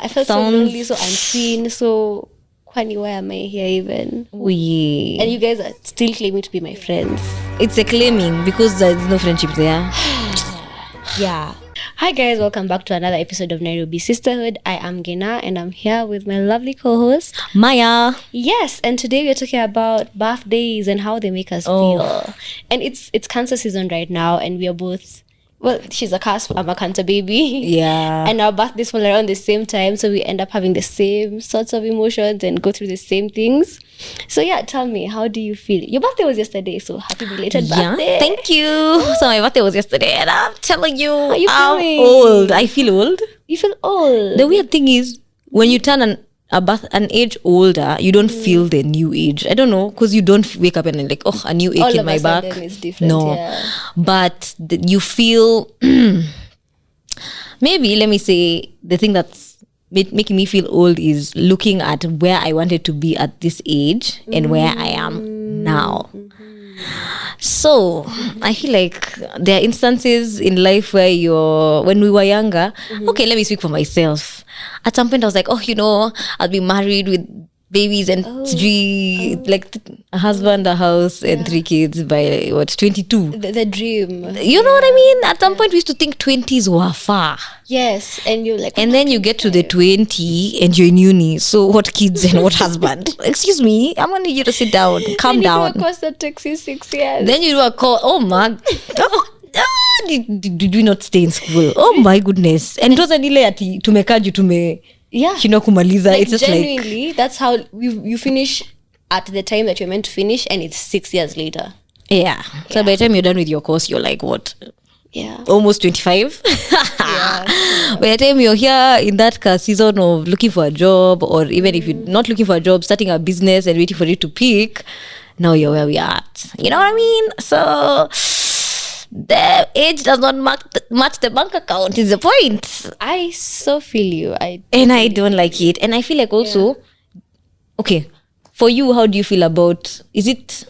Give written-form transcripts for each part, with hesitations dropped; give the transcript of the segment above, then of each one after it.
I felt so lonely, so unseen, so kwani, why am I here even? And you guys are still claiming to be my friends. It's a claiming because there's no friendship there. Yeah. Hi guys, welcome back to another episode of Nairobi Sisterhood. I am Ngina and I'm here with my lovely co-host Maya. Yes, and today we're talking about birthdays and how they make us feel. And it's cancer season right now, and we are both, well, she's a cusp, I'm a cancer baby. Yeah. And our birthdays fall around the same time, so we end up having the same sorts of emotions and go through the same things. So yeah, tell me, how do you feel? Your birthday was yesterday, so happy belated birthday. Thank you. So my birthday was yesterday, and I'm telling you, I'm old. I feel old. You feel old. The weird thing is, when you turn an age older, you don't feel the new age. I don't know, because you don't wake up and like, oh, a new ache in my back. It's different. No, yeah. But you feel maybe, let me say, the thing that's making me feel old is looking at where I wanted to be at this age and where I am now. So I feel like there are instances in life where when we were younger, okay, let me speak for myself. At some point I was like, I'll be married with babies and a husband, a house, and 3 kids by 22. The dream. You know what I mean? At some point we used to think 20s were far. Yes, and you're like, and then you get to the 20 and you're in uni. So what kids and what husband? Excuse me, I'm gonna need you to sit down, calm down. You do a course that takes you 6 years. Then you do a call. Oh my. Did we not stay in school? Oh my goodness. And it was anile ati tumekaji tume. Yeah. Kumaliza. Like, it's just genuinely, that's how you finish at the time that you're meant to finish, and it's 6 years later. Yeah. So by the time you're done with your course, you're like, what? Yeah. Almost 25. Yeah. By the time you're here in that season of looking for a job, or even if you're not looking for a job, starting a business and waiting for it to peak, now you're where we are at. You know what I mean? So the age does not match the bank account is the point. I so feel you. I don't like it. And I feel like also, okay, for you, how do you feel about, is it,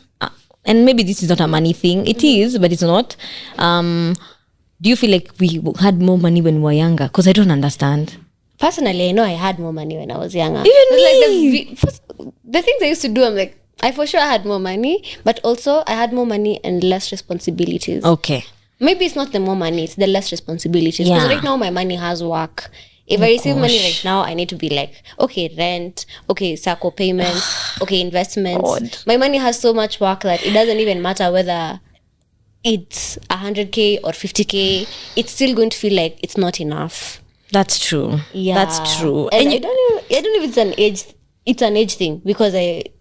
and maybe this is not a money thing. It is, but it's not. Do you feel like we had more money when we were younger? Because I don't understand. Personally, I know I had more money when I was younger. Even me. Like the things I used to do, I'm like, I for sure had more money, but also I had more money and less responsibilities. Okay. Maybe it's not the more money, it's the less responsibilities. Because right now my money has work. If I receive money right now, I need to be like, okay, rent, okay, SACCO payments, okay, investments. God. My money has so much work that it doesn't even matter whether it's 100K or 50K. It's still going to feel like it's not enough. That's true. Yeah. That's true. And I don't know if it's an age thing, because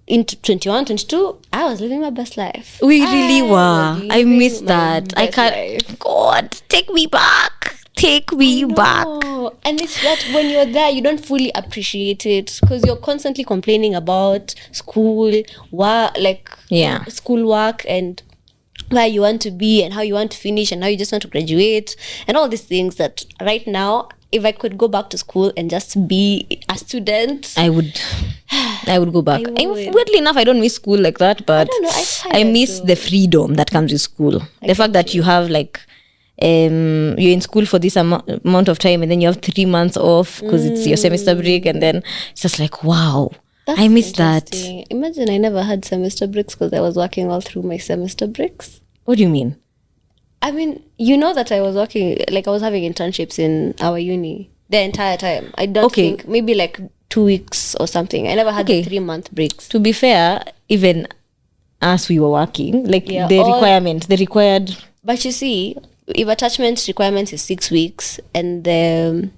in 21, 22, I was living my best life. We really were. I miss that. I can't. Life. God, take me back. Take me back. And it's that when you're there, you don't fully appreciate it, because you're constantly complaining about school, work, school work, and where you want to be and how you want to finish and how you just want to graduate and all these things that right now, if I could go back to school and just be a student, I would go back. Weirdly enough, I don't miss school like that, but I miss the freedom that comes with school. The fact that you have you're in school for this amount of time and then you have 3 months off because it's your semester break, and then it's just like, wow. That's I miss that. Imagine I never had semester breaks because I was working all through my semester breaks. What do you mean? I mean, you know that I was working, I was having internships in our uni the entire time. I don't think, maybe 2 weeks or something. I never had 3-month breaks. To be fair, even as we were working, the required. But you see, if attachment requirements is 6 weeks and the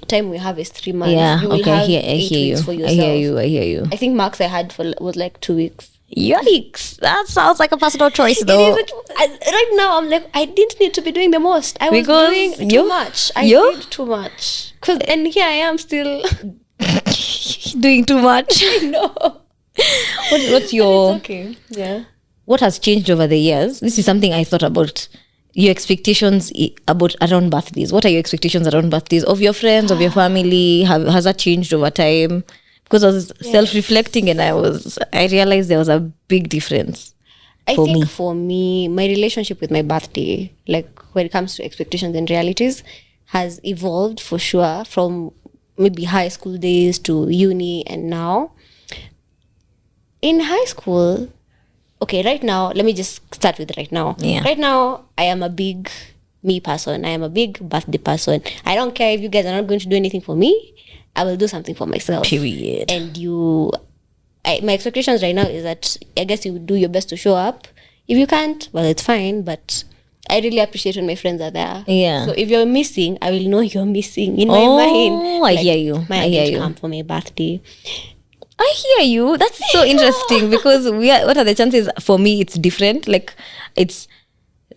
time we have is 3 months, you will have 8 weeks for yourself. I hear you. I think max I had was 2 weeks. Yikes, that sounds like a personal choice though. Right now I'm like, I didn't need to be doing the most. I was doing too much. I did too much. And here I am still doing too much. No. What's your... It's okay. Yeah. What has changed over the years? This is something I thought about. Your expectations around birthdays. What are your expectations around birthdays of your friends, of your family? Has that changed over time? Because I was self-reflecting and I realized there was a big difference. I think for me, my relationship with my birthday, when it comes to expectations and realities, has evolved for sure from maybe high school days to uni and now. In high school, okay, right now, let me just start with right now. Yeah. Right now, I am a big me person. I am a big birthday person. I don't care if you guys are not going to do anything for me. I will do something for myself. Period. And my expectations right now is that I guess you would do your best to show up. If you can't, well, it's fine. But I really appreciate when my friends are there. Yeah. So if you're missing, I will know you're missing in my mind. Oh, I hear you. I hear you. Come for my birthday. I hear you. That's so interesting because what are the chances? For me, it's different. Like, it's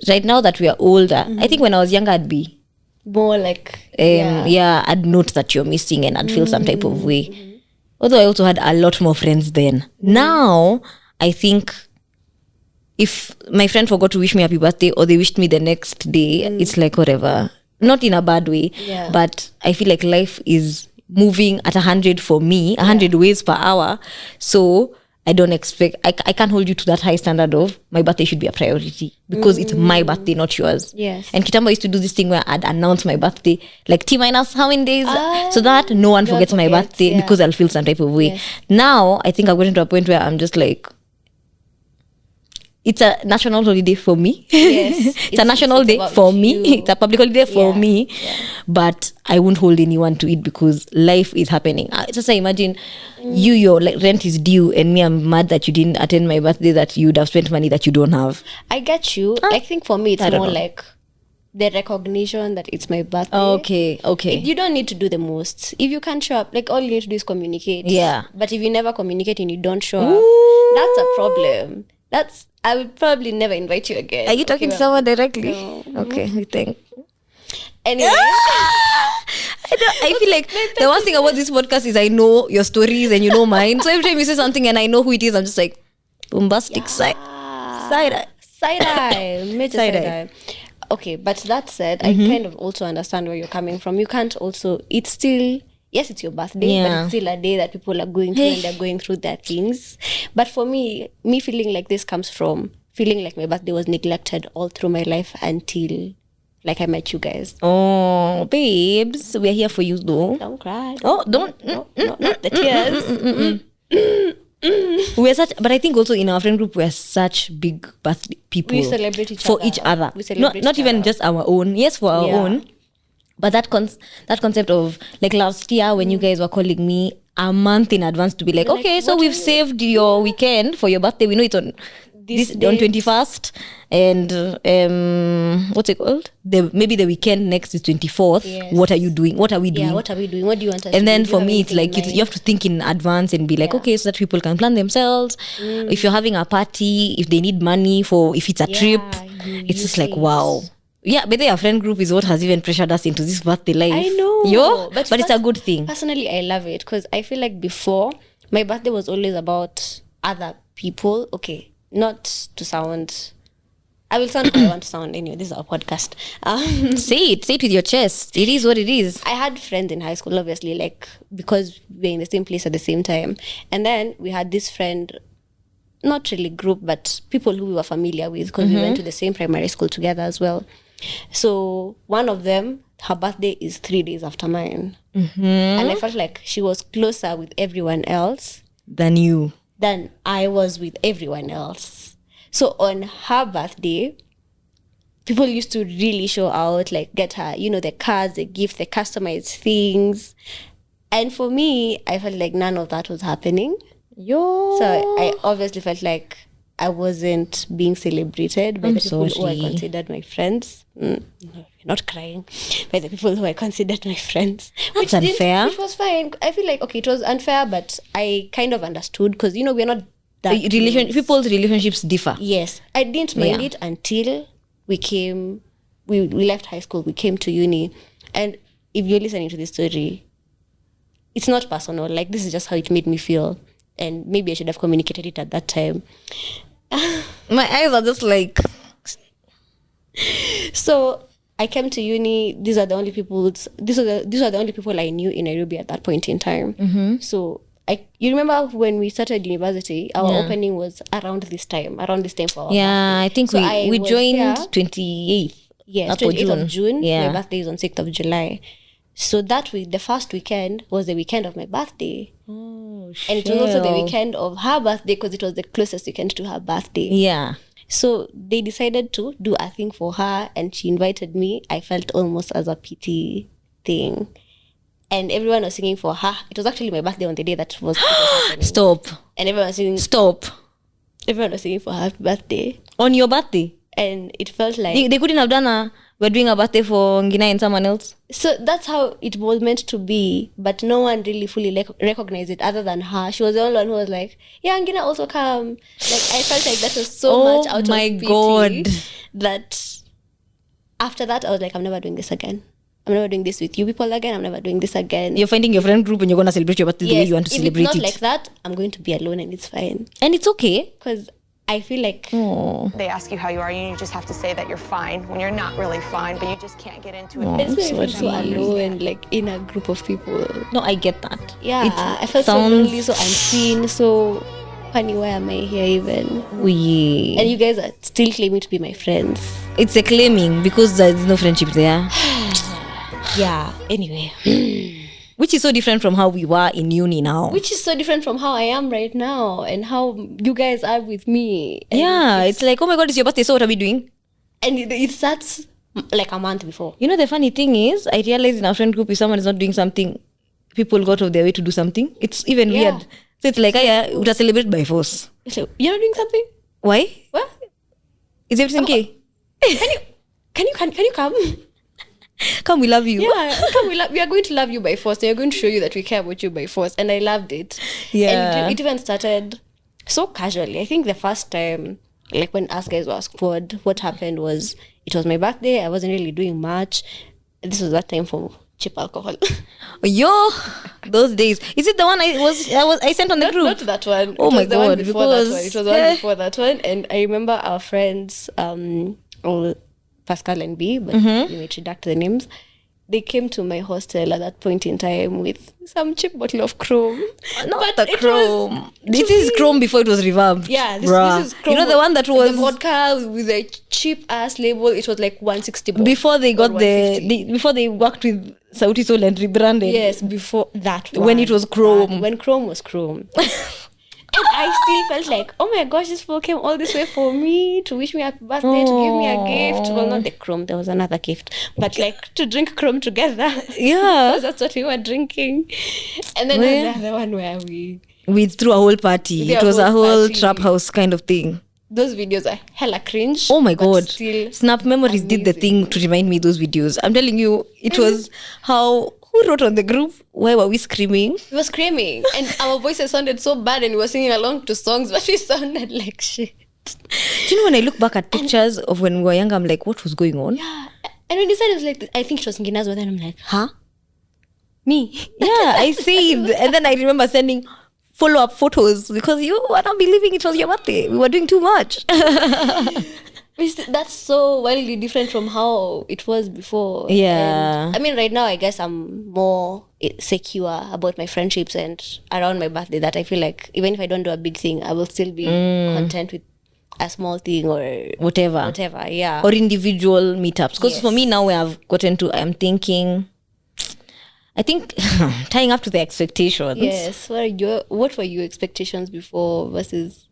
right now that we are older. I think when I was younger, I'd be more like I'd note that you're missing and I'd feel some type of way. Although I also had a lot more friends then. Now, I think if my friend forgot to wish me happy birthday or they wished me the next day, it's like whatever. Not in a bad way, but I feel like life is moving at 100 for me, 100 ways per hour. So I don't expect, I can't hold you to that high standard of my birthday should be a priority because it's my birthday, not yours. Yes. And Kitambo used to do this thing where I'd announce my birthday like T minus how many days so that no one forgets my birthday because I'll feel some type of way. Yes. Now I think I've gotten to a point where I'm just like, it's a national holiday for me. Yes. it's a national day for me. It's a public holiday for me. Yeah. But I won't hold anyone to it because life is happening. Just imagine your like rent is due and me, I'm mad that you didn't attend my birthday, that you would have spent money that you don't have. I get you. I think for me, it's more like the recognition that it's my birthday. Okay. You don't need to do the most. If you can't show up, like all you need to do is communicate. Yeah. But if you never communicate and you don't show up, that's a problem. I will probably never invite you again. Are you talking to someone directly? No. Okay, we think. Anyway. I feel like the one thing about this podcast is I know your stories and you know mine. So every time you say something and I know who it is, I'm just like, bombastic side eye. Side eye. Okay, but that said, I kind of also understand where you're coming from. You can't also, it's still, yes, it's your birthday, but it's still a day that people are going through and they're going through their things. But for me feeling like this comes from feeling like my birthday was neglected all through my life until like I met you guys. Oh, babes, we're here for you though. Don't cry. Oh, don't. No, not the tears. We're such, but I think also in our friend group we're such big birthday people. We celebrate each for other. each other. We celebrate not even just our own. Yes, for our own. But that concept of like last year when you guys were calling me a month in advance to be like, okay, so we've saved your weekend for your birthday. We know it's on this on 21st, and what's it called? Maybe the weekend next is 24th. Yes. What are you doing? What are we doing? Yeah, what are we doing? What do you want us to do? And then do? for me, it's like you have to think in advance and be like, okay, so that people can plan themselves. If you're having a party, if they need money if it's a trip, it's just like, wow. Yeah, but their friend group is what has even pressured us into this birthday life. I know. But it's a good thing. Personally, I love it because I feel like before, my birthday was always about other people. Okay, not to sound... I will sound how I want to sound anyway. This is our podcast. Say it with your chest. It is what it is. I had friends in high school, obviously, like because we were in the same place at the same time. And then we had this friend... not really group, but people who we were familiar with because we went to the same primary school together as well. So one of them, her birthday is 3 days after mine. And I felt like she was closer with everyone else than I was with everyone else. So on her birthday, people used to really show out, like get her, the cards, the gift, the customized things. And for me, I felt like none of that was happening. So I obviously felt like I wasn't being celebrated by the people who I considered my friends. No, you're not crying. By the people who I considered my friends. That's unfair. Which was fine. I feel like, okay, it was unfair, but I kind of understood because, we're not that people's relationships differ. Yes. I didn't mind it until we left high school, we came to uni. And if you're listening to this story, it's not personal. Like, this is just how it made me feel. And maybe I should have communicated it at that time. My eyes are just like... So I came to uni. These are the only people I knew in Nairobi at that point in time. So you remember when we started university, our opening was around this time for our birthday. I think so we joined 28th. Yes, 28th of June. My birthday is on 6th of July. So that week, the first weekend was the weekend of my birthday. Oh, and it was also the weekend of her birthday because it was the closest weekend to her birthday. Yeah. So they decided to do a thing for her, and she invited me. I felt almost as a pity thing. And everyone was singing for her. It was actually my birthday on the day that was happening. Stop. And everyone was singing. Stop. Everyone was singing for her happy birthday. On your birthday? And it felt like... They couldn't have done we're doing a birthday for Ngina and someone else? So that's how it was meant to be. But no one really fully recognized it other than her. She was the only one who was like, yeah, Ngina also come. Like, I felt like that was so much out of pity. Oh my God. That after that, I was like, I'm never doing this again. I'm never doing this with you people again. I'm never doing this again. You're finding your friend group and you're going to celebrate your birthday the way you want to celebrate it. If it's not like that, I'm going to be alone and it's fine. And it's okay. Because I feel like... They ask you how you are, and you just have to say that you're fine when you're not really fine, but you just can't get into it. It's very so alone, like in a group of people. No, I get that. Yeah, I felt so lonely, so unseen, so funny. Why am I here even? And you guys are still claiming to be my friends. It's a claiming because there's no friendship there. Yeah, anyway. Which is so different from how we were in uni now. Which is so different from how I am right now and how you guys are with me. And yeah, it's like, oh my God, it's your birthday, so what are we doing? And it starts like a month before. You know, the funny thing is, I realize in our friend group, if someone is not doing something, people go out of their way to do something. It's even weird. So it's like, yeah, we celebrate by force. So, you're not doing something? Why? What? Is everything okay? Can you come? Come, we love you. Yeah, come, we are going to love you by force. We are going to show you that we care about you by force. And I loved it. Yeah. And it even started so casually. I think the first time, like when us guys were squad, what happened was it was my birthday. I wasn't really doing much. This was that time for cheap alcohol. Yo, those days. Is it the one I sent on the group? Not that one. Oh my God. It was the one before that one. And I remember our friends, Pascal and B, but we might redact the names. They came to my hostel at that point in time with some cheap bottle of Chrome. Not the Chrome. This is Chrome before it was revamped. Yeah, this is Chrome. You know the one that was the vodka with a cheap ass label. It was like 160 before they got before they worked with Sauti Sol and rebranded. Yes, before that one. When it was Chrome. When Chrome was Chrome. And I still felt like, oh my gosh, this fool came all this way for me to wish me happy birthday, to give me a gift. Well, not the Chrome, there was another gift, but like to drink Chrome together. Yeah. Because that's what we were drinking. And then there's the one where we threw a whole party. It was a whole trap house kind of thing. Those videos are hella cringe. Oh my God. Snap Memories did the thing to remind me those videos. I'm telling you, it was who wrote on the group? Why were we screaming? We were screaming. And our voices sounded so bad and we were singing along to songs, but we sounded like shit. Do you know when I look back at pictures of when we were younger, I'm like, what was going on? Yeah. And when they said it was like, I think it was Ngina's birthday, and I'm like, huh? Me? Yeah, I see. And then I remember sending follow-up photos because you were not believing it was your birthday. We were doing too much. That's so wildly different from how it was before. Yeah. And, I mean, right now, I guess I'm more secure about my friendships and around my birthday that I feel like even if I don't do a big thing, I will still be content with a small thing or whatever, yeah. Or individual meetups. Because for me now, where I've gotten to, I'm thinking, I think tying up to the expectations. Yes. What were your expectations before versus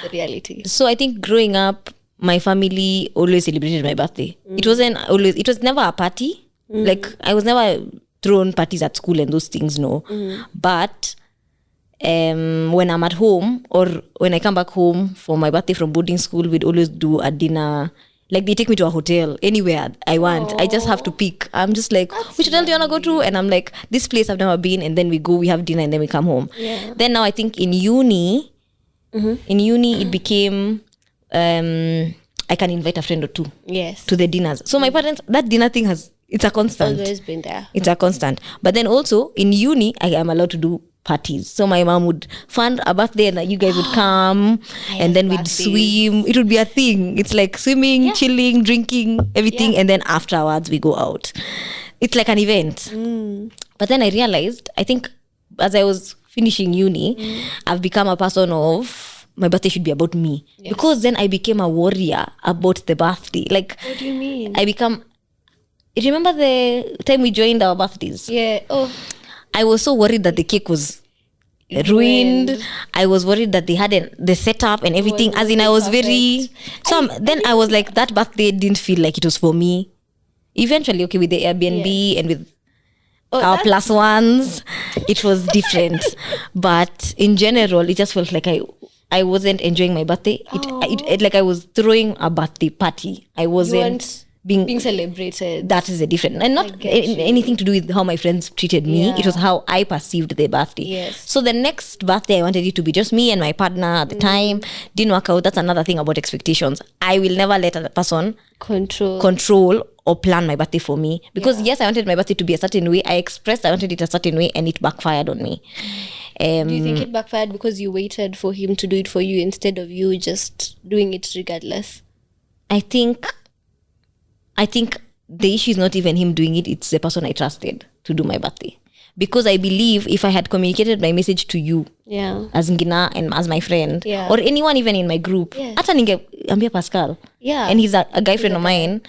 the reality? So I think growing up, my family always celebrated my birthday. It was never a party. Like I was never thrown parties at school and those things, no. But when I'm at home or when I come back home for my birthday from boarding school, we'd always do a dinner. Like they take me to a hotel anywhere I want. I just have to pick. I'm just like, which hotel do you want to go to? And I'm like, this place I've never been. And then we go, we have dinner and then we come home. Yeah. Then now I think in uni, it became I can invite a friend or two to the dinners. So my parents, that dinner thing it's a constant. Always been there. It's a constant. But then also in uni, I am allowed to do parties. So my mom would fund a birthday and you guys would come and then we'd swim. It would be a thing. It's like swimming, chilling, drinking, everything. And then afterwards we go out. It's like an event. But then I realized, I think as I was finishing uni, I've become a person of my birthday should be about me. Yes. Because then I became a warrior about the birthday. Like, what do you mean? I become, You remember the time we joined our birthdays? Yeah. Oh, I was so worried that the cake was ruined. I was worried that they had the setup and everything. As in, I was very. So then I was like, that birthday didn't feel like it was for me. Eventually, okay, with the Airbnb and with our plus ones, it was different. But in general, it just felt like I wasn't enjoying my birthday. It like I was throwing a birthday party. I wasn't being celebrated. That is a different, and not anything to do with how my friends treated me. It was how I perceived the birthday. Yes. So the next birthday, I wanted it to be just me and my partner at the time. Didn't work out. That's another thing about expectations. I will never let a person control or plan my birthday for me, because yes, I wanted my birthday to be a certain way. I expressed I wanted it a certain way, and it backfired on me. Do you think it backfired because you waited for him to do it for you instead of you just doing it regardless? I think the issue is not even him doing it, it's the person I trusted to do my birthday. Because I believe if I had communicated my message to you as Ngina and as my friend, or anyone even in my group, hata ningeambia Pascal, and he's a guy friend of mine,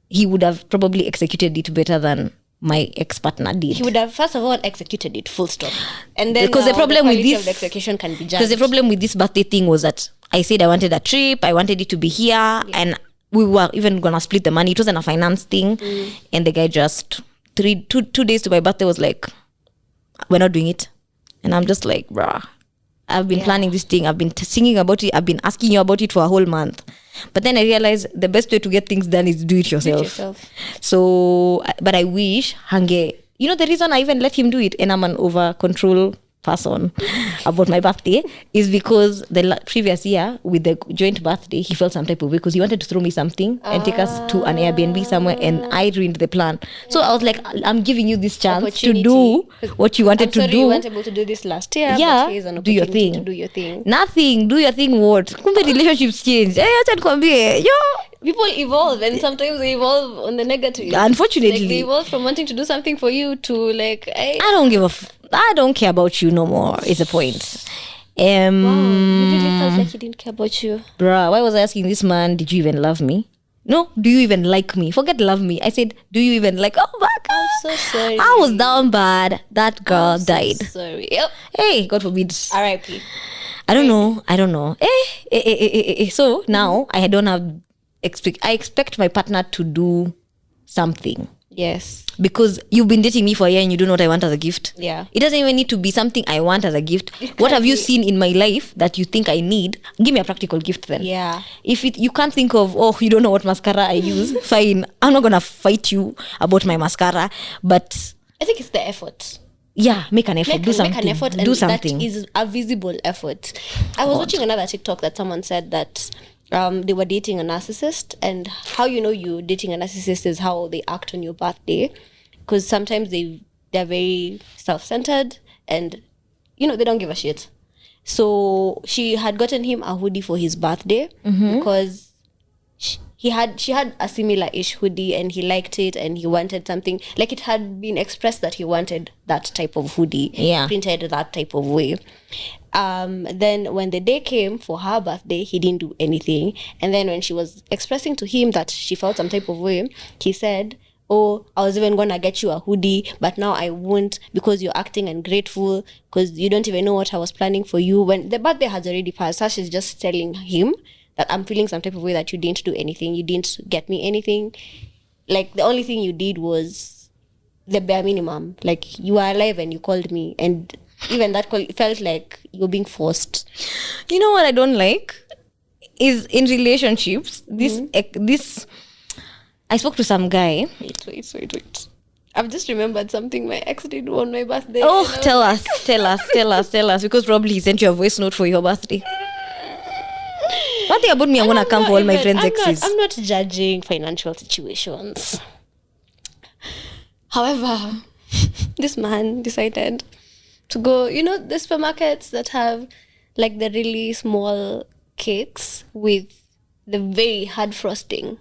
he would have probably executed it better than my ex-partner did. He would have, first of all, executed it full stop. And then because the problem with this, of the execution can be judged. Because the problem with this birthday thing was that I said I wanted a trip, I wanted it to be here, and we were even gonna split the money. It wasn't a finance thing. And the guy just 2 days to my birthday was like, we're not doing it. And I'm just like, bruh, I've been planning this thing, I've been singing about it, I've been asking you about it for a whole month. But then I realized the best way to get things done is do it yourself. So, but I wish Hange, you know, the reason I even let him do it, and I'm an over control person about my birthday, is because the previous year with the joint birthday, he felt some type of way because he wanted to throw me something and take us to an Airbnb somewhere, and I ruined the plan. So I was like, I'm giving you this chance to do what you wanted to do. You weren't able to do this last year. Yeah, but here's an do your opportunity thing. to do your thing. Nothing, do your thing. What? Kumbe relationships change. People evolve, and sometimes they evolve on the negative. Unfortunately, like they evolve from wanting to do something for you to like, I don't care about you no more, is the point. Wow, you really felt like he didn't care about you. Bruh, why was I asking this man, did you even love me? No, do you even like me? Forget love me. I said, do you even like, oh my God. I'm so sorry. I was down bad. That girl died. Sorry. Yep. Hey, God forbid. R.I.P. I don't know. So now I don't have, I expect my partner to do something. Yes. Because you've been dating me for a year and you don't know what I want as a gift. Yeah. It doesn't even need to be something I want as a gift. What have you seen in my life that you think I need? Give me a practical gift then. Yeah. If you can't think of, you don't know what mascara I use, fine. I'm not going to fight you about my mascara. But I think it's the effort. Yeah, make an effort. Do something. Make an effort, and do something. that is a visible effort. I was watching another TikTok that someone said that they were dating a narcissist, and how you know you're dating a narcissist is how they act on your birthday, because sometimes they're very self-centered, and they don't give a shit. So she had gotten him a hoodie for his birthday because she had a similar-ish hoodie, and he liked it, and he wanted something like it had been expressed that he wanted that type of hoodie, printed that type of way. Then when the day came for her birthday, he didn't do anything. And then when she was expressing to him that she felt some type of way, he said, I was even gonna get you a hoodie, but now I won't because you're acting ungrateful, because you don't even know what I was planning for you. When the birthday has already passed, Sash is just telling him that I'm feeling some type of way, that you didn't do anything, you didn't get me anything. Like the only thing you did was the bare minimum. Like you were alive and you called me, and even that call felt like you're being forced. You know what I don't like is in relationships, this I spoke to some guy. Wait. I've just remembered something my ex did on my birthday. Tell us, because probably he sent you a voice note for your birthday. One thing about me, I'm gonna come for all my friends' exes. I'm not judging financial situations. However, this man decided to go, the supermarkets that have like the really small cakes with the very hard frosting.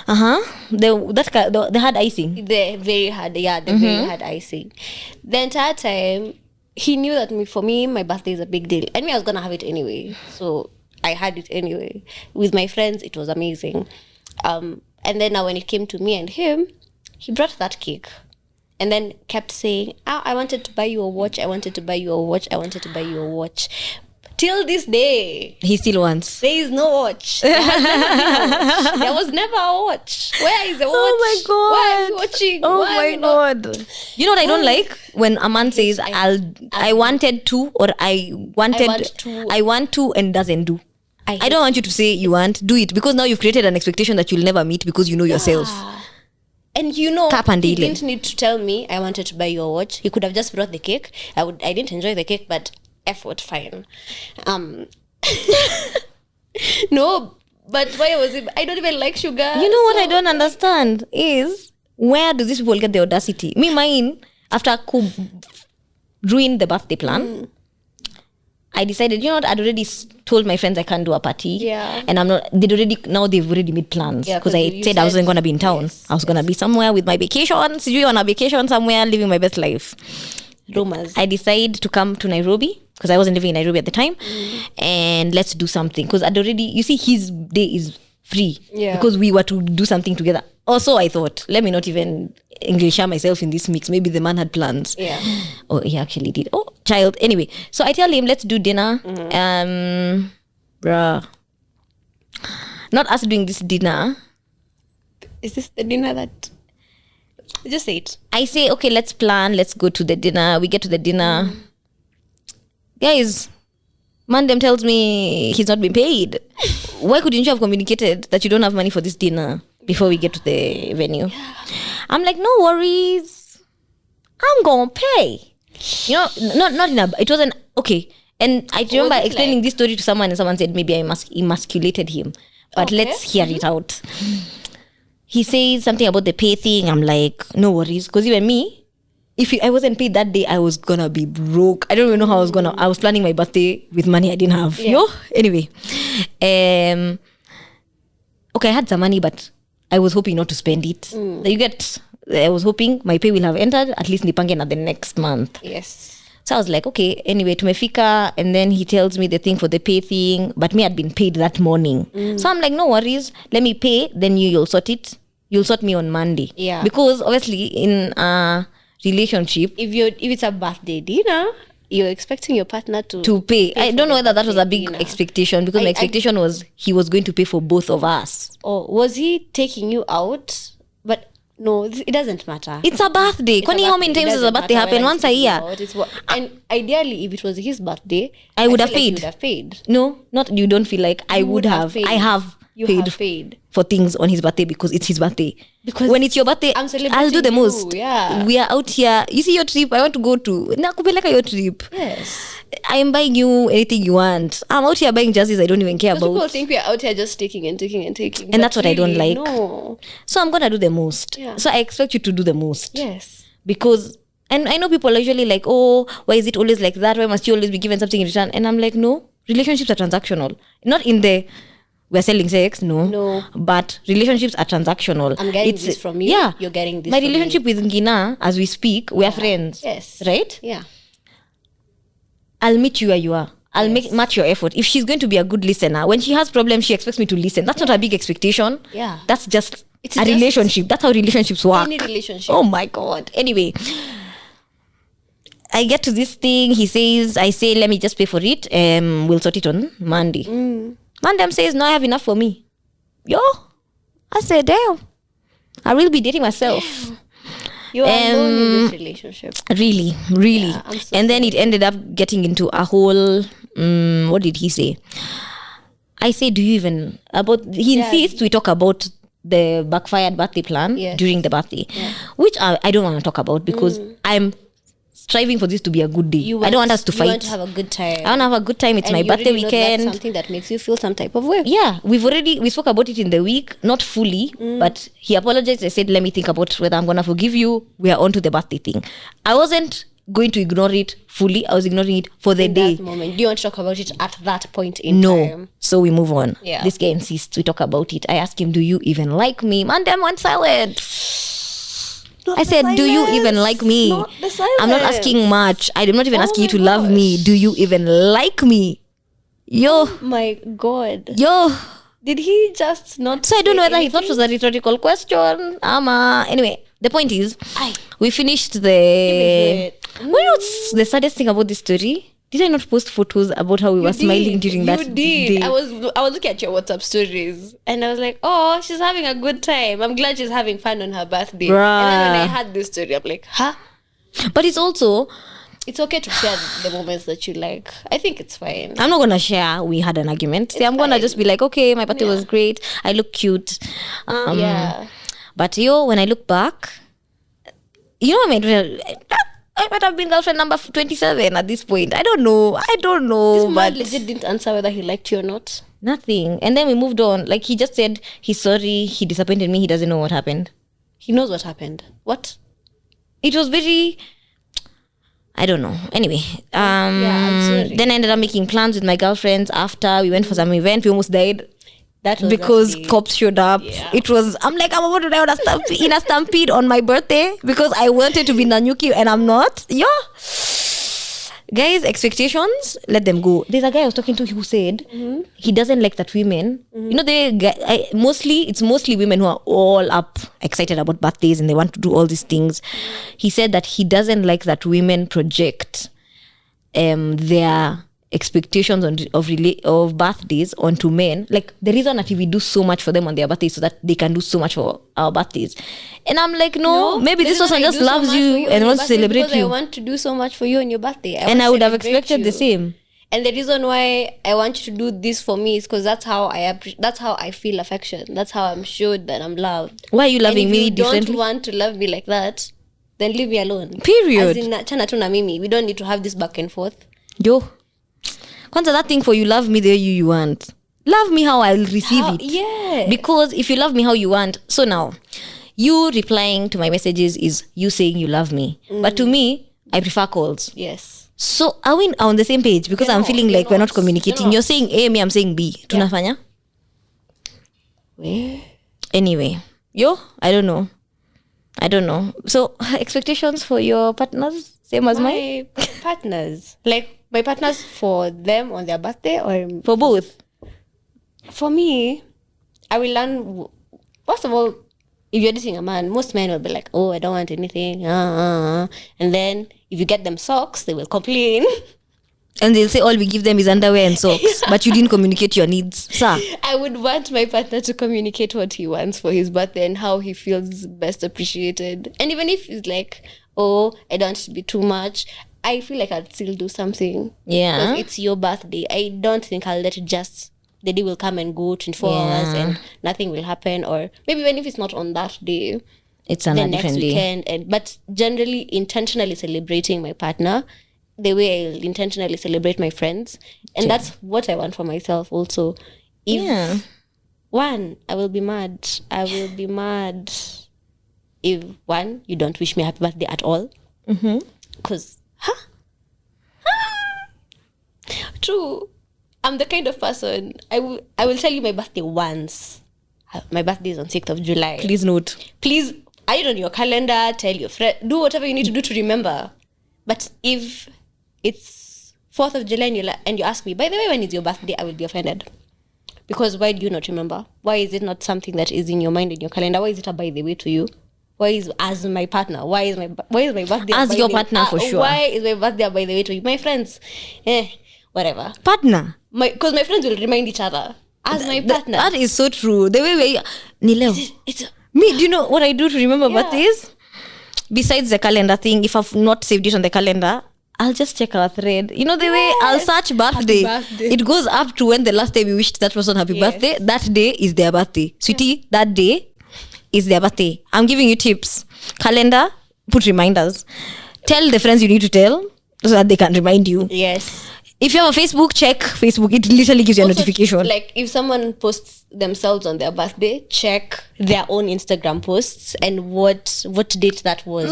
They had icing. The very hard, very hard icing. The entire time, he knew that for me, my birthday is a big deal. And I was gonna have it anyway. So I had it anyway. With my friends, it was amazing. And then now when it came to me and him, he brought that cake. And then kept saying, I wanted to buy you a watch. I wanted to buy you a watch. I wanted to buy you a watch. Till this day, he still wants. There is no watch. There was never a watch. Where is the watch? Oh my god! Why are we watching? Oh Why my god! You know what I don't like when a man says, "I wanted to," or "I want to," and doesn't do. I don't want you to say you want. Do it, because now you've created an expectation that you'll never meet because you know yourself. And you know, he didn't need to tell me I wanted to buy you a watch. He could have just brought the cake. I didn't enjoy the cake, but effort, fine. No, but why was it? I don't even like sugar. You know what I don't understand is, where do these people get the audacity? Mine, after I could ruin the birthday plan, I decided, you know what, I'd already told my friends I can't do a party. Yeah. And they've already made plans. Because I said I wasn't going to be in town. Yes, I was going to be somewhere with my vacations. You on a vacation somewhere, living my best life. Rumors. I decided to come to Nairobi, because I wasn't living in Nairobi at the time. And let's do something. Because I'd already, you see, his day is free. Yeah. Because we were to do something together. Also, I thought, let me not even Englisher myself in this mix. Maybe the man had plans. Yeah. Oh, he actually did. Oh, child. Anyway, so I tell him, let's do dinner. Bruh. Not us doing this dinner. Is this the dinner that... Just say it. I say, okay, let's plan. Let's go to the dinner. We get to the dinner. Guys, Mandem tells me he's not been paid. Why couldn't you have communicated that you don't have money for this dinner before we get to the venue? I'm like, no worries. I'm going to pay. You know, not in a... It wasn't... Okay. And I remember explaining this story to someone, and someone said maybe I emasculated him. But let's hear it out. He says something about the pay thing. I'm like, no worries. Because even me, if I wasn't paid that day, I was going to be broke. I don't even know how I was planning my birthday with money I didn't have. Yeah. Anyway. Okay, I had some money, but I was hoping not to spend it. You get... I was hoping my pay will have entered, at least nipange na the next month. Yes. So I was like, okay, anyway, tumefika. And then he tells me the thing for the pay thing, but me had been paid that morning. So I'm like, no worries, let me pay, then you'll sort it. You'll sort me on Monday. Yeah. Because obviously in a relationship, if it's a birthday dinner, you're expecting your partner to pay. I don't know whether that was a big dinner. expectation, because my expectation was he was going to pay for both of us. Or was he taking you out? But no, it doesn't matter. It's a birthday. Kwani how many times does a birthday happen? Once a year. And ideally, if it was his birthday, I would have like paid. you would have paid. No, not you don't feel like I would have. Paid. I have paid for things on his birthday because it's his birthday. Because when it's your birthday, I'll do the most. Yeah. We are out here. You see your trip, I want to go to. Nakupeleka your trip. Yes. I am buying you anything you want. I'm out here buying jerseys I don't even care about. People think we're out here just taking and taking and taking. And that's what really, I don't like. No. So I'm going to do the most. Yeah. So I expect you to do the most. Yes. Because, and I know people are usually like, oh, why is it always like that? Why must you always be given something in return? And I'm like, no, relationships are transactional. Not in the, we're selling sex, no. But relationships are transactional. I'm getting this from you. Yeah. You're getting this My from relationship me. with Ngina, as we speak, we are friends. Yes. Right? Yeah. I'll meet you where you are. I'll match your effort. If she's going to be a good listener, when she has problems, she expects me to listen. That's not a big expectation. Yeah. That's just a relationship. That's how relationships work. Any relationship. Oh my God. Anyway, I get to this thing. I say, let me just pay for it. We'll sort it on Monday. Monday says, no, I have enough for me. Yo. I said, damn. I will be dating myself. You are alone in this relationship. Really. Yeah, And then it ended up getting into a whole, what did he say? I say, do you even, he insists we talk about the backfired birthday plan during the birthday, which I don't want to talk about because I'm striving for this to be a good day. I don't want us to fight. You want to have a good time. I want to have a good time. It's my birthday weekend. That's something that makes you feel some type of way. Yeah, we spoke about it in the week, not fully, but he apologized. I said, let me think about whether I'm going to forgive you. We are on to the birthday thing. I wasn't going to ignore it fully. I was ignoring it for the day. That moment. Do you want to talk about it at that point in time? So we move on. Yeah. This guy insists we talk about it. I ask him, do you even like me? Man, damn, went silent. I said, do you even like me? I'm not asking much. I'm not even asking you to love me. Do you even like me? Yo. Oh my God. Yo. Did he just not? So I don't know whether say he thought it was a rhetorical question. Anyway, the point is, we finished the. anything? What was the saddest thing about this story? Did I not post photos about how we were smiling during that day? I was looking at your WhatsApp stories and I was like, oh, she's having a good time. I'm glad she's having fun on her birthday. Bruh. And then when I had this story, I'm like, huh? But it's also, it's okay to share the moments that you like. I think it's fine. I'm not gonna share we had an argument. See, I'm gonna just be like, okay, my birthday was great. I look cute. Yeah. But when I look back, I might have been girlfriend number 27 at this point. I don't know. This man But legit didn't answer whether he liked you or not. nothing. And then we moved on. Like, he just said he's sorry. He disappointed me. He doesn't know what happened. He knows what happened. What? It was very, I don't know. Anyway, I'm sorry. then I ended up making plans with my girlfriends after we went for some event. We almost died. That was Because actually- cops showed up. Yeah. I'm like, I'm about to die on in a stampede on my birthday because I wanted to be Nanyuki and I'm not. Yeah. Guys, expectations, let them go. There's a guy I was talking to who said he doesn't like that women. It's mostly women who are all up excited about birthdays and they want to do all these things. He said that he doesn't like that women project their expectations of birthdays onto men. Like, the reason that we do so much for them on their birthdays so that they can do so much for our birthdays. And I'm like, no, maybe this person just loves you and wants to celebrate because you. I want to do so much for you on your birthday. And I would have expected the same. And the reason why I want you to do this for me is because that's how I feel affection. That's how I'm sure that I'm loved. Why are you loving me differently? If you differently? don't want to love me like that, then leave me alone. Period. As in, achana tu na mimi. We don't need to have this back and forth. Yo. Kwanza, that thing for you love me the way you want. Love me how I'll receive it. Yeah. Because if you love me how you want, so now, you replying to my messages is you saying you love me. But to me, I prefer calls. Yes. So are we on the same page? Because I'm feeling like we're not communicating. You're saying A, me, I'm saying B. Tunafanya? Where? Anyway. I don't know. So expectations for your partners? Same as mine? My partners. Like, my partners for them on their birthday or For both? for me, I will learn. First of all, if you're dating a man, most men will be like, oh, I don't want anything. And then if you get them socks, they will complain. And they'll say all we give them is underwear and socks. But you didn't communicate your needs. Sir. I would want my partner to communicate what he wants for his birthday and how he feels best appreciated. And even if he's like, oh, I don't want it to be too much, I feel like I'd still do something. Yeah. Because it's your birthday. I don't think I'll let it just, the day will come and go 24 hours and nothing will happen. Or maybe even if it's not on that day, It's on the a next different day. weekend. But generally, intentionally celebrating my partner the way I'll intentionally celebrate my friends. And that's what I want for myself also. If one, I will be mad. If one, you don't wish me a happy birthday at all. Because, true. I'm the kind of person, I will tell you my birthday once. My birthday is on 6th of July. Please note. Please, add it on your calendar, tell your friend, do whatever you need to do to remember. But if it's 4th of July and you ask me, by the way, when is your birthday? I will be offended. Because why do you not remember? Why is it not something that is in your mind, in your calendar? Why is it a by the way to you? Why is, as my partner, why is my birthday As your partner, for sure. Why is my birthday by the way to you? My friends, whatever. Partner. Because my friends will remind each other. As my partner. That is so true. The way we... Nileo. Me, do you know what I do to remember birthdays? Besides the calendar thing, if I've not saved it on the calendar, I'll just check our thread. You know the way I'll search birthday. It goes up to when the last time we wished that person happy birthday. That day is their birthday. Sweetie, that day is their birthday. I'm giving you tips. Calendar, put reminders. Tell the friends you need to tell so that they can remind you. Yes. If you have a Facebook, check Facebook. It literally gives you a notification. Like if someone posts themselves on their birthday, check their own Instagram posts and what date that was.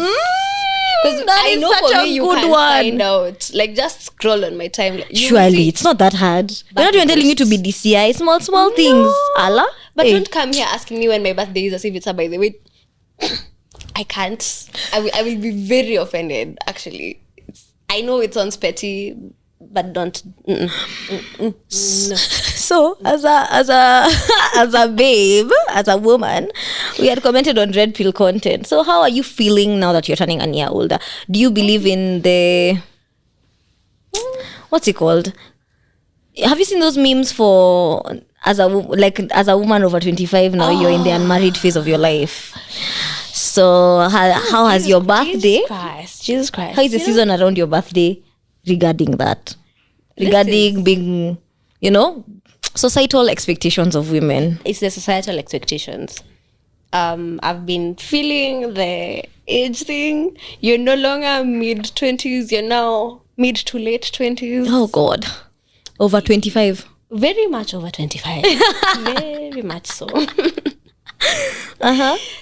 Because I know such for a me you good can one. find out. Like just scroll on my timeline. You will Surely, see. it's not that hard. We're not even telling you to be DCI. Small things. Allah. But Hey. don't come here asking me when my birthday is as if it's a by the way. I can't. I will be very offended, actually. I know it sounds petty, but don't. No. So as a babe, as a woman, we had commented on red pill content. So how are you feeling now that you're turning a year older? Do you believe in the, what's it called? Have you seen those memes for as a woman over 25 now? You're in the unmarried phase of your life. So how has your birthday? Jesus Christ. How is the season around your birthday regarding that? Regarding being, societal expectations of women. It's the societal expectations. I've been feeling the age thing. You're no longer mid-20s. You're now mid to late 20s. Oh, God. Over 25. Very much over 25. Very much so.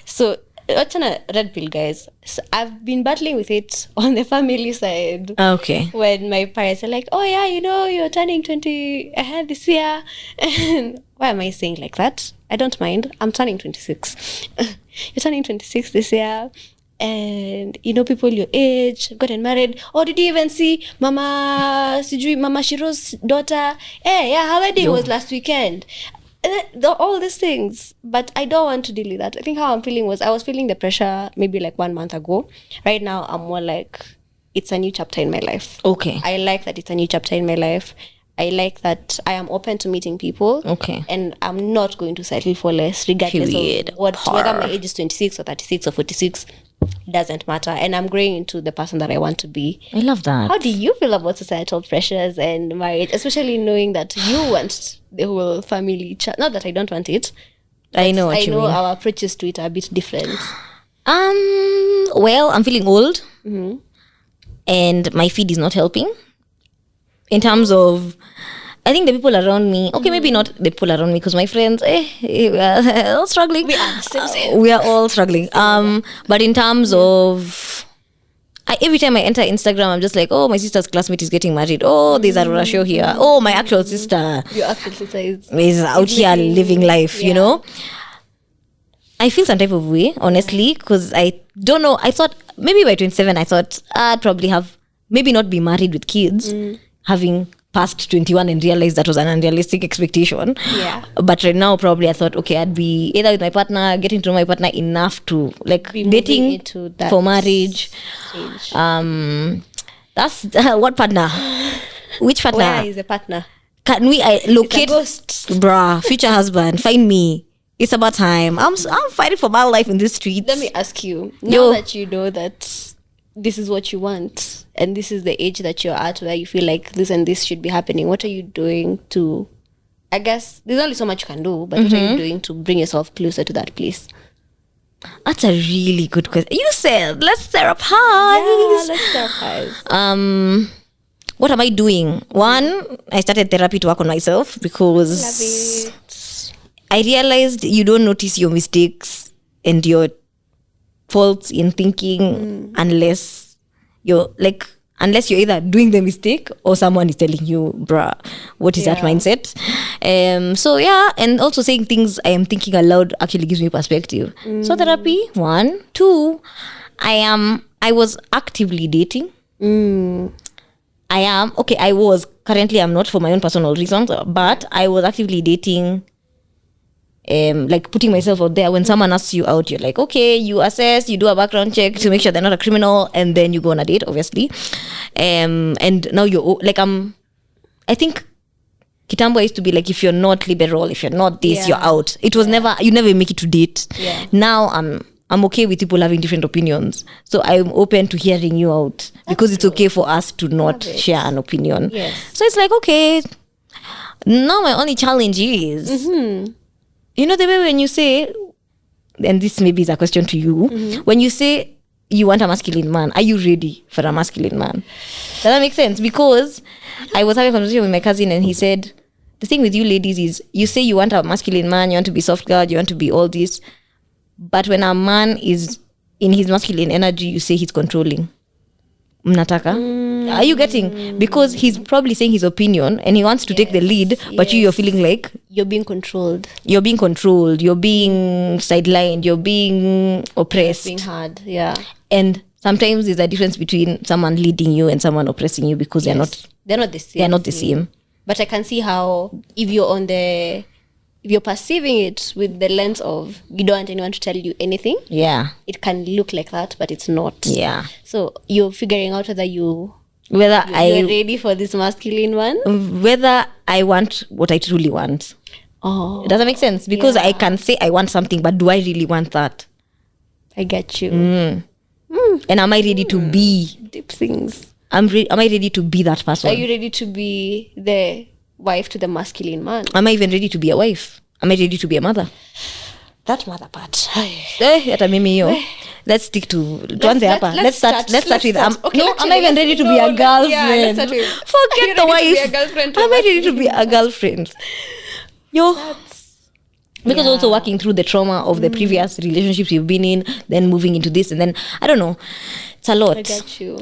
So, what's on a red pill, guys? So I've been battling with it on the family side. Okay. When my parents are like, oh yeah, you're turning 20 this year. And why am I saying like that? I don't mind. I'm turning 26. You're turning 26 this year. And people your age gotten married. Oh, did you even see Mama Shiro's daughter? Hey, yeah, her wedding was last weekend. All these things, but I don't want to deal with that. I think how I'm feeling was I was feeling the pressure maybe like 1 month ago. Right now I'm more like it's a new chapter in my life. Okay. I like that it's a new chapter in my life. I like that I am open to meeting people. Okay. And I'm not going to settle for less regardless of whether my age is 26 or 36 or 46. Doesn't matter. And I'm growing into the person that I want to be. I love that. How do you feel about societal pressures and marriage, especially knowing that you want the whole family not that I don't want it. I know what you mean. Our approaches to it are a bit different. Well, I'm feeling old. And my feed is not helping. In terms of, I think the people around me, okay, maybe not the people around me, because my friends, we are all struggling. We are all struggling. But in terms of, every time I enter Instagram, I'm just like, oh, my sister's classmate is getting married. Oh, there's a Rora show here. Oh, my actual sister. Your actual sister is out here living life, I feel some type of way, honestly, because I don't know. I thought maybe by 27, I thought I'd probably have, maybe not be married with kids, having past 21 and realized that was an unrealistic expectation. Yeah. But right now, probably I thought, okay, I'd be either with my partner, getting to know my partner enough to like be dating for marriage. Stage. That's what partner? Which partner? Where is the partner? Can we locate? Bruh, future husband, find me. It's about time. I'm fighting for my life in this street. Let me ask you, now that you know that this is what you want and this is the age that you're at where you feel like this and this should be happening, what are you doing to, I guess there's only so much you can do, but what are you doing to bring yourself closer to that place? That's a really good question. You said let's therapize. Yeah, let's therapize. What am I doing? One, I started therapy to work on myself because Love it. I realized you don't notice your mistakes and your faults in thinking unless you're either doing the mistake or someone is telling you, bruh, what is that mindset? So yeah, and also saying things I am thinking aloud actually gives me perspective. So therapy, 1. 2, I was actively dating. Currently I'm not, for my own personal reasons, but I was actively dating, like putting myself out there. When someone asks you out, you're like, okay, you assess, you do a background check to make sure they're not a criminal, and then you go on a date, obviously. And now you're like, I think kitambo used to be like, if you're not liberal, if you're not this, you're out. It was never, you never make it to date. Now I'm okay with people having different opinions, so I'm open to hearing you out. Because it's okay for us to not share an opinion. So it's like, okay, now my only challenge is you know the way when you say, and this maybe is a question to you, when you say you want a masculine man, are you ready for a masculine man? Does that make sense? Because I was having a conversation with my cousin and he said, the thing with you ladies is you say you want a masculine man, you want to be soft girl, you want to be all this, but when a man is in his masculine energy, you say he's controlling. Mnataka? Are you getting? Because he's probably saying his opinion and he wants to take the lead, but you're feeling like you're being controlled. You're being controlled. You're being sidelined. You're being oppressed. Being hard, yeah. And sometimes there's a difference between someone leading you and someone oppressing you because they're not the same. They're not the same. But I can see how if you're perceiving it with the lens of you don't want anyone to tell you anything, it can look like that, but it's not. Yeah. So you're figuring out whether you're I'm ready for this masculine one, whether I want what I truly want. Oh, Does that make sense? Because I can say I want something, but do I really want that? I get you. And am I ready to be Deep things. am I ready to be that person? Are you ready to be the wife to the masculine man? Am I even ready to be a wife? Am I ready to be a mother? That mother part. Hata mimi hiyo. Let's stick to tuanze hapa. Let's start with okay, no, am I even ready to be a girlfriend? Let's start with, Forget the wife. Am I ready to be a girlfriend? Because also working through the trauma of the previous relationships you've been in, then moving into this, and then I don't know, it's a lot. I get you.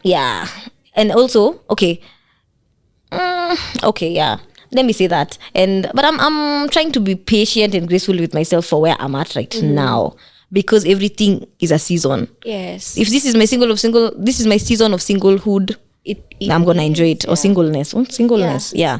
Yeah, and also okay, yeah. Let me say that, but I'm trying to be patient and graceful with myself for where I'm at right now, because everything is a season. Yes. If this is my this is my season of singlehood. I'm gonna enjoy it, or singleness. Yeah.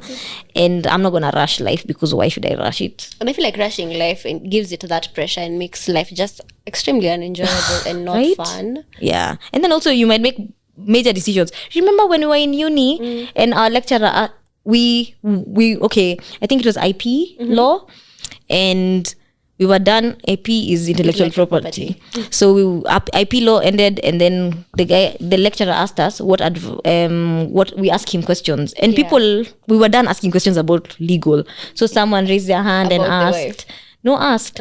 And I'm not gonna rush life, because why should I rush it? And I feel like rushing life and gives it that pressure and makes life just extremely unenjoyable and not fun. Yeah. And then also you might make major decisions. Remember when we were in uni and our lecturer we I think it was IP law, and we were done. IP is intellectual property. So IP law ended, and then the lecturer asked us what we asked him questions, and we were done asking questions about legal. So someone raised their hand About and asked,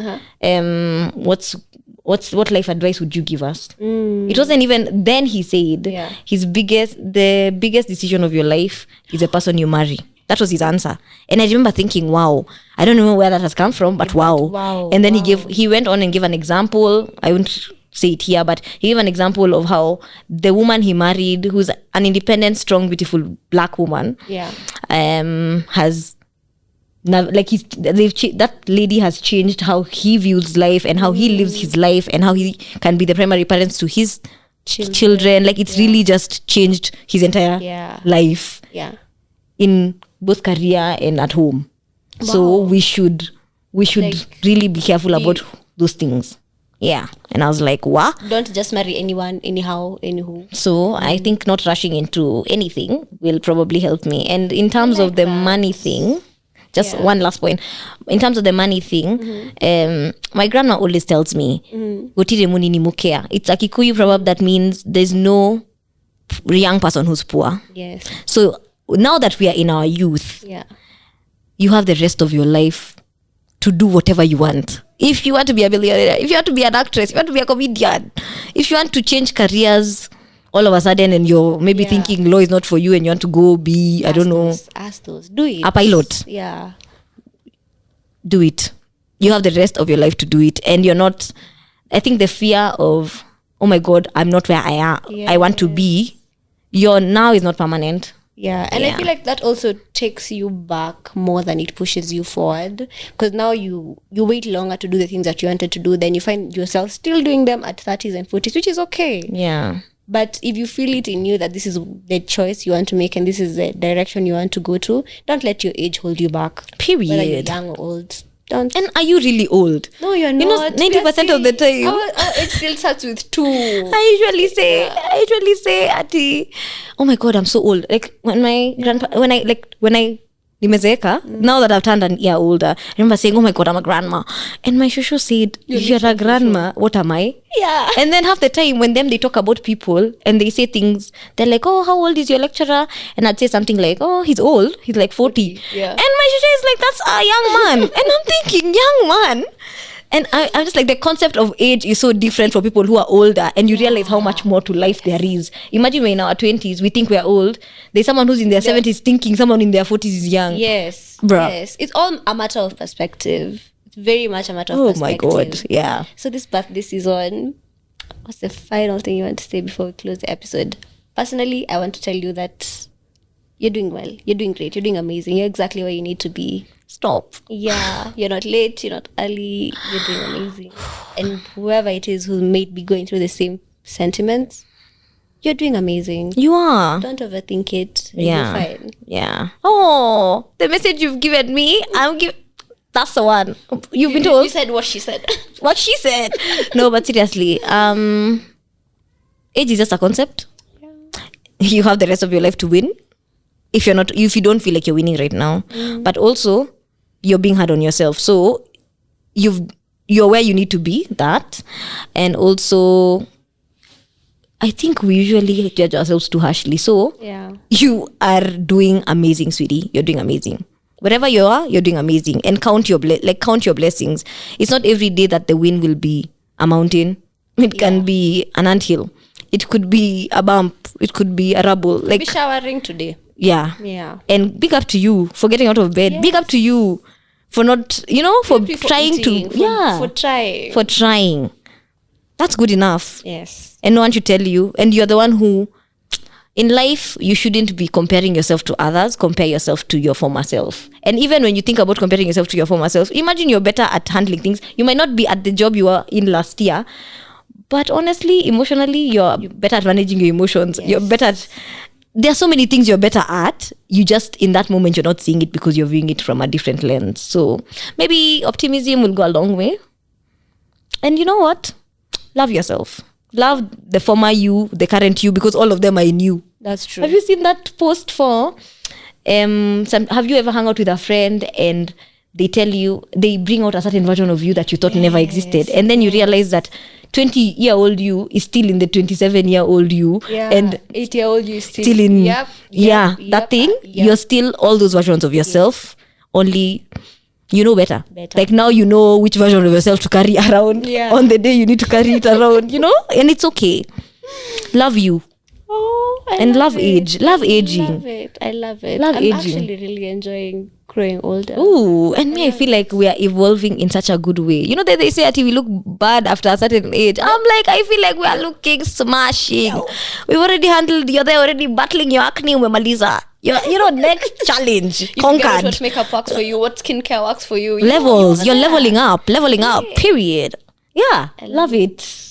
what life advice would you give us? It wasn't even then. He said the biggest decision of your life is the person you marry. That was his answer. And I remember thinking, wow, I don't know where that has come from, but wow. And then he went on and gave an example. I won't say it here, but he gave an example of how the woman he married, who's an independent, strong, beautiful black woman, has that lady has changed how he views life and how he lives his life and how he can be the primary parents to his children. Like it's really just changed his entire life. In both career and at home. So we should really be careful about those things. Yeah. And I was like, what? Don't just marry anyone, anyhow, anywho. So I think not rushing into anything will probably help me. And in terms of the money thing, just one last point. In terms of the money thing, my grandma always tells me, Gotire muni ni mukea. It's a Kikuyu proverb that means there's no young person who's poor. Yes. So now that we are in our youth, you have the rest of your life to do whatever you want. If you want to be a billionaire, if you want to be an actress, if you want to be a comedian, if you want to change careers all of a sudden and you're maybe thinking law is not for you and you want to go be, ask those. Do it. A pilot. Yeah. Do it. You have the rest of your life to do it. And you're not, I think the fear of, oh my God, I'm not where I want to be, your now is not permanent. Yeah, and I feel like that also takes you back more than it pushes you forward, because now you wait longer to do the things that you wanted to do, then you find yourself still doing them at 30s and 40s, which is okay. Yeah. But if you feel it in you that this is the choice you want to make and this is the direction you want to go to, don't let your age hold you back. Period. Whether you're young or old. Don't. And are you really old? No, you're not. You know, 90% of the time. It still starts with 2. I usually say, Ati, oh my God, I'm so old. Like when my grandpa, when I nimezeka, now that I've turned an year older, I remember saying, oh my God, I'm a grandma. And my shushu said, you're a grandma. What am I? Yeah. And then half the time when they talk about people and they say things, they're like, oh, how old is your lecturer? And I'd say something like, oh, he's old. He's like 40. Yeah. And my shushu is like, that's a young man. And I'm thinking, young man? And I'm just like, the concept of age is so different for people who are older, and you realize how much more to life there is. Imagine we're in our 20s, we think we're old. There's someone who's in their 70s thinking someone in their 40s is young. Yes. Bruh. Yes. It's all a matter of perspective. It's very much a matter of perspective. Oh my God. Yeah. So this birthday season, what's the final thing you want to say before we close the episode? Personally, I want to tell you that you're doing well. You're doing great. You're doing amazing. You're exactly where you need to be. Stop. Yeah, you're not late, you're not early, you're doing amazing. And whoever it is who may be going through the same sentiments, you're doing amazing. You are. Don't overthink it. Yeah. You're fine. Yeah. Oh, the message you've given me, that's the one. You've been told. You said what she said. What she said. No, but seriously, age is just a concept. Yeah. You have the rest of your life to win. If you don't feel like you're winning right now, but also you're being hard on yourself. So you're where you need to be, that. And also, I think we usually judge ourselves too harshly. So you are doing amazing, sweetie. You're doing amazing. Wherever you are, you're doing amazing. And count your blessings. It's not every day that the win will be a mountain. It can be an anthill. It could be a bump. It could be a rubble. Like be showering today. Yeah. And big up to you for getting out of bed. Yes. Big up to you for not, for trying eating, for trying. That's good enough. Yes. And no one should tell you. And you're the one who, in life, you shouldn't be comparing yourself to others. Compare yourself to your former self. And even when you think about comparing yourself to your former self, imagine you're better at handling things. You might not be at the job you were in last year, but honestly, emotionally, you're better at managing your emotions. Yes. You're better at... There are so many things you're better at. You just, in that moment, you're not seeing it because you're viewing it from a different lens. So maybe optimism will go a long way. And you know what? Love yourself. Love the former you, the current you, because all of them are in you. That's true. Have you seen that post for... have you ever hung out with a friend and they bring out a certain version of you that you thought never existed? And then you realize that 20-year-old you is still in the 27-year-old you, and 8-year-old you is still in that thing. You're still all those versions of yourself, only you know better. Like now you know which version of yourself to carry around on the day you need to carry it around, and it's okay. Love you. And love age. Love aging. I love it. I'm aging. Actually really enjoying growing older. Ooh, and me, I feel like we are evolving in such a good way. They say that we look bad after a certain age. I'm like, I feel like we are looking smashing. We've already handled, you're there already battling your acne, umemaliza. Next challenge. Conquered. What makeup works for you, what skincare works for you. You're leveling up, period. Yeah, I love it.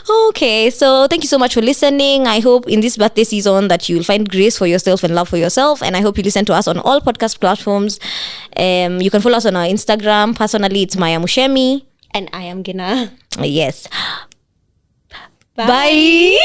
Okay, so thank you so much for listening. I hope in this birthday season that you'll find grace for yourself and love for yourself, and I hope you listen to us on all podcast platforms. You can follow us on our Instagram. Personally, it's Maya Mushemi, and I am Ngina. Yes. Bye.